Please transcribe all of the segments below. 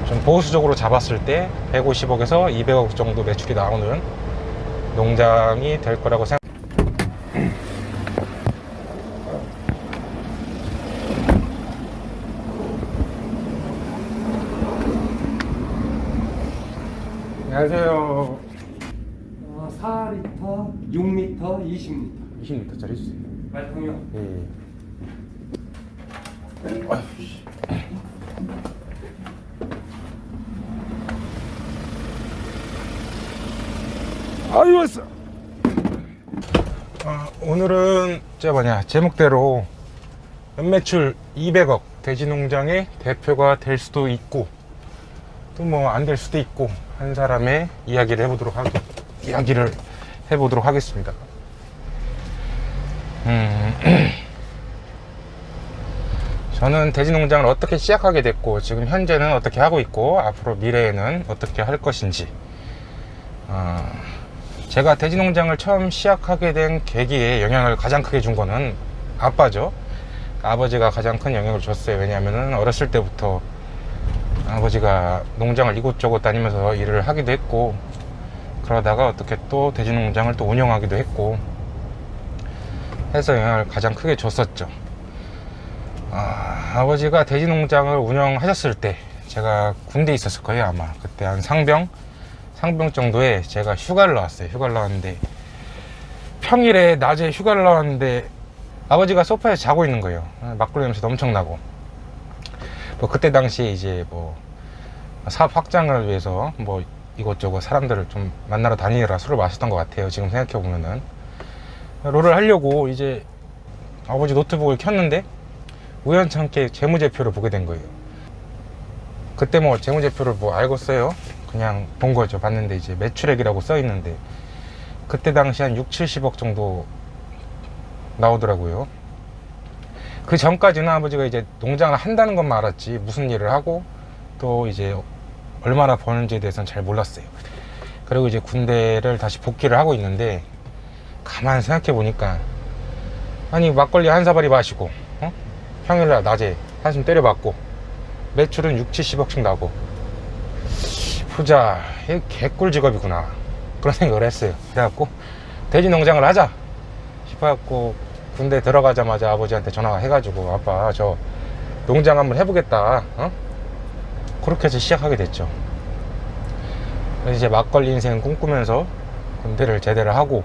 좀 보수적으로 잡았을 때 150억에서 200억 정도 매출이 나오는 농장이 될 거라고 생각합니다. 안녕하세요. 4리터, 6리터, 20리터. 20리터짜리 주세요. 말통이요? 예. 아유 왔어. 오늘은 제목대로 연매출 200억 돼지농장의 대표가 될 수도 있고 또 뭐 안 될 수도 있고 한 사람의 이야기를 해보도록 하겠습니다. 저는 돼지농장을 어떻게 시작하게 됐고 지금 현재는 어떻게 하고 있고 앞으로 미래에는 어떻게 할 것인지, 제가 돼지농장을 처음 시작하게 된 계기에 영향을 가장 크게 준 거는 아빠죠. 아버지가 가장 큰 영향을 줬어요. 왜냐하면 어렸을 때부터 아버지가 농장을 이곳저곳 다니면서 일을 하기도 했고 그러다가 어떻게 또 돼지농장을 또 운영하기도 했고 해서 영향을 가장 크게 줬었죠. 아버지가 돼지농장을 운영하셨을 때 제가 군대에 있었을 거예요. 아마 그때 한 상병 정도에 제가 휴가를 나왔어요. 휴가를 나왔는데 평일에 낮에 휴가를 나왔는데 아버지가 소파에서 자고 있는 거예요. 막걸리 냄새도 엄청 나고, 뭐 그때 당시에 이제 뭐 사업 확장을 위해서 뭐 이것저것 사람들을 좀 만나러 다니느라 술을 마셨던 것 같아요. 지금 생각해 보면은 롤을 하려고 이제 아버지 노트북을 켰는데 우연찮게 재무제표를 보게 된 거예요. 그때 뭐 재무제표를 뭐 알고 써요. 그냥 본 거죠. 봤는데 이제 매출액이라고 써 있는데 그때 당시 한 6, 70억 정도 나오더라고요. 그 전까지는 아버지가 이제 농장을 한다는 것만 알았지 무슨 일을 하고 또 이제 얼마나 버는지에 대해서는 잘 몰랐어요. 그리고 이제 군대를 다시 복귀를 하고 있는데 가만 생각해 보니까 아니 막걸리 한 사발이 마시고 평일날 낮에 한숨 때려박고 매출은 6, 70억씩 나고 부자, 이게 개꿀 직업이구나 그런 생각을 했어요. 그래갖고 돼지 농장을 하자 싶어갖고 군대 들어가자마자 아버지한테 전화가 해가지고 아빠 저 농장 한번 해보겠다, 그렇게 해서 시작하게 됐죠. 그래서 이제 막걸리 인생 꿈꾸면서 군대를 제대를 하고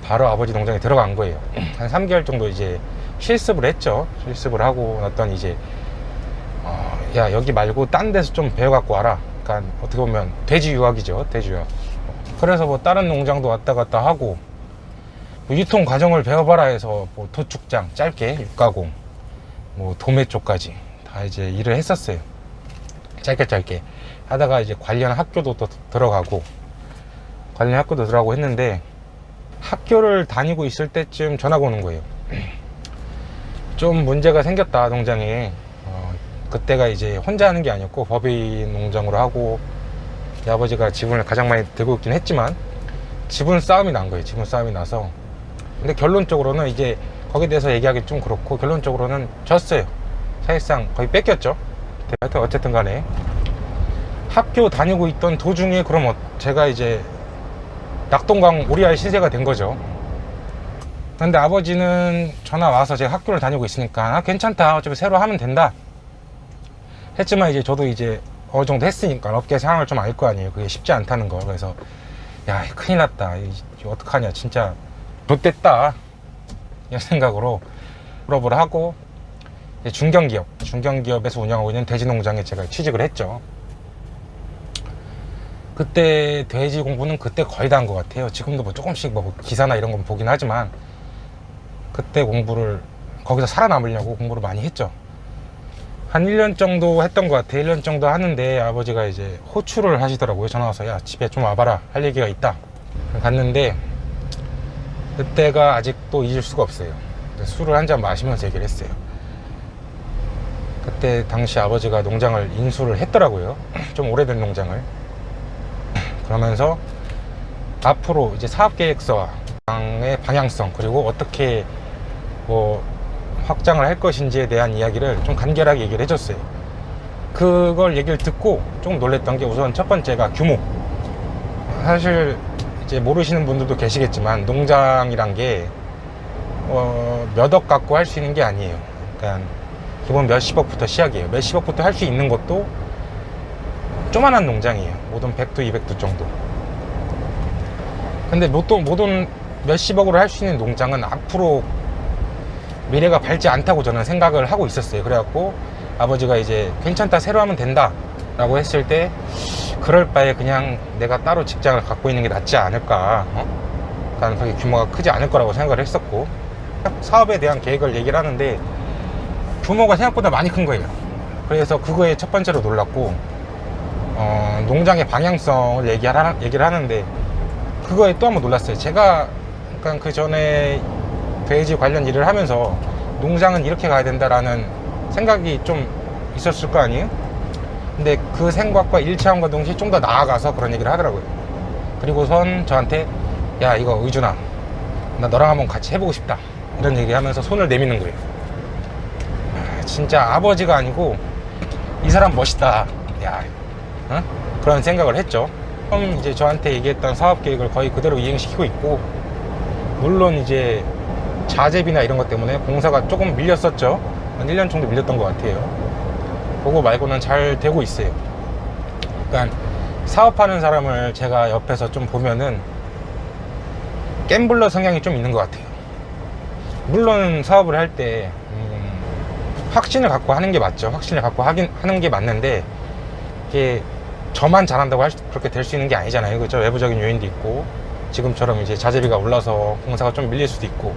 바로 아버지 농장에 들어간 거예요. 한 3개월 정도 이제 실습을 했죠. 실습을 하고 났더니 이제 야 여기 말고 딴 데서 좀 배워갖고 와라. 그러니까 어떻게 보면 돼지 유학이죠. 돼지 유학. 그래서 뭐 다른 농장도 왔다 갔다 하고 뭐 유통 과정을 배워봐라 해서 뭐 도축장 짧게 육가공 뭐 도매 쪽까지 다 이제 일을 했었어요. 짧게 하다가 이제 관련 학교도 또 들어가고 했는데 학교를 다니고 있을 때쯤 전화가 오는 거예요. 좀 문제가 생겼다 농장에. 그때가 이제 혼자 하는 게 아니었고 법인 농장으로 하고 아버지가 지분을 가장 많이 들고 있긴 했지만 지분 싸움이 난 거예요. 지분 싸움이 나서 근데 결론적으로는 이제 거기에 대해서 얘기하기 좀 그렇고 결론적으로는 졌어요. 사실상 거의 뺏겼죠. 하여튼 어쨌든 간에 학교 다니고 있던 도중에 그럼 제가 이제 낙동강 오리알 신세가 된 거죠. 근데 아버지는 전화 와서 제가 학교를 다니고 있으니까 괜찮다 어차피 새로 하면 된다 했지만 이제 저도 이제 어느 정도 했으니까 업계 상황을 좀 알 거 아니에요. 그게 쉽지 않다는 거. 그래서 야 큰일 났다 이거 어떡하냐 진짜 못됐다 이런 생각으로 졸업을 하고 중견기업에서 운영하고 있는 돼지농장에 제가 취직을 했죠. 그때 돼지 공부는 그때 거의 다 한 것 같아요. 지금도 뭐 조금씩 뭐 기사나 이런 건 보긴 하지만 그때 공부를 거기서 살아남으려고 공부를 많이 했죠. 한 1년 정도 했던 것 같아요. 1년 정도 하는데 아버지가 이제 호출을 하시더라고요. 전화 와서 야 집에 좀 와봐라 할 얘기가 있다. 갔는데 그때가 아직도 잊을 수가 없어요. 술을 한 잔 마시면서 얘기를 했어요. 그때 당시 아버지가 농장을 인수를 했더라고요. 좀 오래된 농장을. 그러면서 앞으로 이제 사업계획서와 의 방향성 그리고 어떻게 뭐 확장을 할 것인지에 대한 이야기를 좀 간결하게 얘기를 해줬어요. 그걸 얘기를 듣고 조금 놀랬던 게 우선 첫 번째가 규모. 사실 이제 모르시는 분들도 계시겠지만 농장이란 게 몇 억 갖고 할 수 있는 게 아니에요. 그러니까 기본 몇십억부터 시작이에요. 몇십억부터 할 수 있는 것도 조만한 농장이에요. 모든 100두 200두 정도. 근데 모든 몇십억으로 할 수 있는 농장은 앞으로 미래가 밝지 않다고 저는 생각을 하고 있었어요. 그래갖고 아버지가 이제 괜찮다, 새로 하면 된다 라고 했을 때 그럴 바에 그냥 내가 따로 직장을 갖고 있는 게 낫지 않을까. 그러니까 그게 규모가 크지 않을 거라고 생각을 했었고, 사업에 대한 계획을 얘기를 하는데 규모가 생각보다 많이 큰 거예요. 그래서 그거에 첫 번째로 놀랐고, 농장의 방향성을 얘기를 하는데 그거에 또 한 번 놀랐어요. 제가 그러니까 그 전에 돼지 관련 일을 하면서 농장은 이렇게 가야 된다라는 생각이 좀 있었을 거 아니에요? 근데 그 생각과 일치함과 동시에 좀 더 나아가서 그런 얘기를 하더라고요. 그리고선 저한테 야, 이거 의준아, 나 너랑 한번 같이 해보고 싶다, 이런 얘기하면서 손을 내미는 거예요. 진짜 아버지가 아니고 이 사람 멋있다, 야, 그런 생각을 했죠. 처음 이제 저한테 얘기했던 사업 계획을 거의 그대로 이행시키고 있고, 물론 이제 자재비나 이런 것 때문에 공사가 조금 밀렸었죠. 한 1년 정도 밀렸던 것 같아요. 그거 말고는 잘 되고 있어요. 그러니까 사업하는 사람을 제가 옆에서 좀 보면은 갬블러 성향이 좀 있는 것 같아요. 물론 사업을 할 때 확신을 갖고 하는 게 맞죠. 확신을 갖고 하는 게 맞는데, 이게 저만 잘한다고 그렇게 될 수 있는 게 아니잖아요. 그죠? 외부적인 요인도 있고, 지금처럼 이제 자재비가 올라서 공사가 좀 밀릴 수도 있고,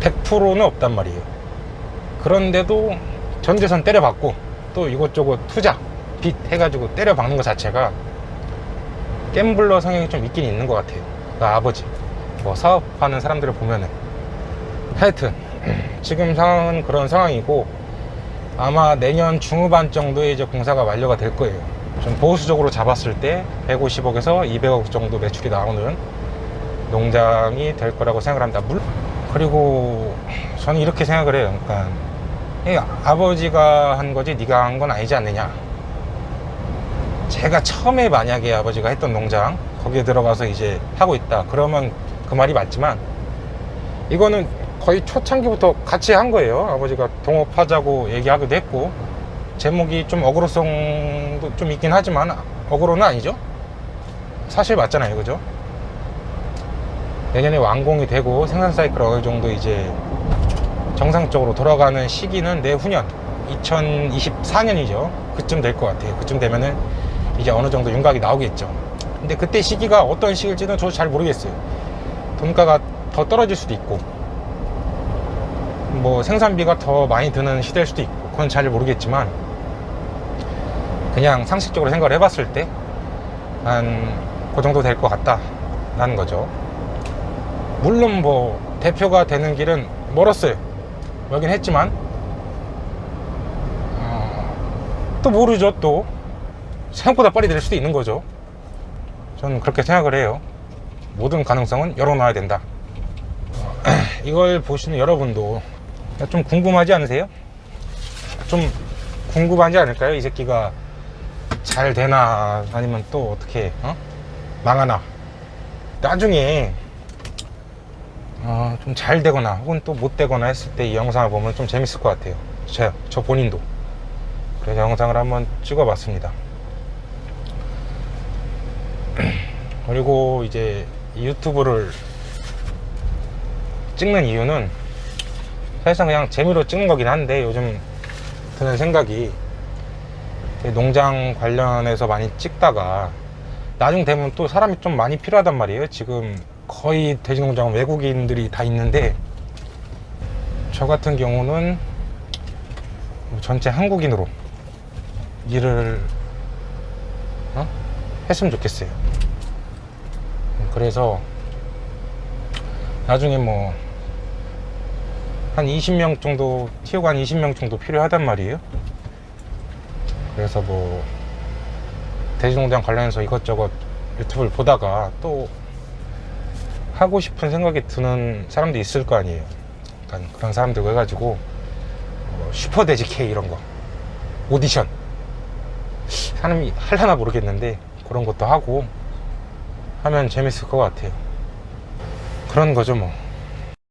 100%는 없단 말이에요. 그런데도 전재산 때려박고 또 이것저것 투자, 빚 해가지고 때려박는 것 자체가 갬블러 성향이 좀 있긴 있는 것 같아요. 그러니까 아버지, 뭐 사업하는 사람들을 보면은. 하여튼 지금 상황은 그런 상황이고, 아마 내년 중후반 정도에 이제 공사가 완료가 될 거예요. 좀 보수적으로 잡았을 때 150억에서 200억 정도 매출이 나오는 농장이 될 거라고 생각을 합니다. 그리고 저는 이렇게 생각을 해요. 그러니까 아버지가 한 거지 네가 한 건 아니지 않느냐. 제가 처음에 만약에 아버지가 했던 농장 거기에 들어가서 이제 하고 있다 그러면 그 말이 맞지만, 이거는 거의 초창기부터 같이 한 거예요. 아버지가 동업하자고 얘기하기도 했고, 제목이 좀 어그로성도 좀 있긴 하지만 어그로는 아니죠. 사실 맞잖아요. 그죠? 내년에 완공이 되고 생산 사이클 어느 정도 이제 정상적으로 돌아가는 시기는 내후년 2024년이죠. 그쯤 될 것 같아요. 그쯤 되면은 이제 어느 정도 윤곽이 나오겠죠. 근데 그때 시기가 어떤 시기일지는 저도 잘 모르겠어요. 돈가가 더 떨어질 수도 있고, 뭐 생산비가 더 많이 드는 시대일 수도 있고, 그건 잘 모르겠지만, 그냥 상식적으로 생각을 해봤을 때 한 그 정도 될 것 같다 라는 거죠. 물론 뭐 대표가 되는 길은 멀었어요. 멀긴 했지만 또 모르죠. 또 생각보다 빨리 될 수도 있는 거죠. 저는 그렇게 생각을 해요. 모든 가능성은 열어놔야 된다. 이걸 보시는 여러분도 좀 궁금하지 않으세요? 좀 궁금하지 않을까요? 이 새끼가 잘 되나, 아니면 또 어떻게 망하나. 나중에 좀 잘 되거나 혹은 또 못 되거나 했을 때 이 영상을 보면 좀 재밌을 것 같아요. 저 본인도. 그래서 영상을 한번 찍어봤습니다. 그리고 이제 유튜브를 찍는 이유는 사실상 그냥 재미로 찍는 거긴 한데, 요즘 드는 생각이 농장 관련해서 많이 찍다가 나중 되면 또 사람이 좀 많이 필요하단 말이에요. 지금 거의 돼지농장은 외국인들이 다 있는데, 저 같은 경우는 전체 한국인으로 일을 했으면 좋겠어요. 그래서 나중에 뭐 한 20명 정도, 티오가 한 20명 정도 필요하단 말이에요. 그래서 뭐 돼지농장 관련해서 이것저것 유튜브를 보다가 또 하고 싶은 생각이 드는 사람도 있을 거 아니에요. 그러니까 그런 사람들과 해가지고 슈퍼돼지 K 이런 거 오디션 사람이 하려나 모르겠는데 그런 것도 하고 하면 재밌을 것 같아요. 그런 거죠 뭐.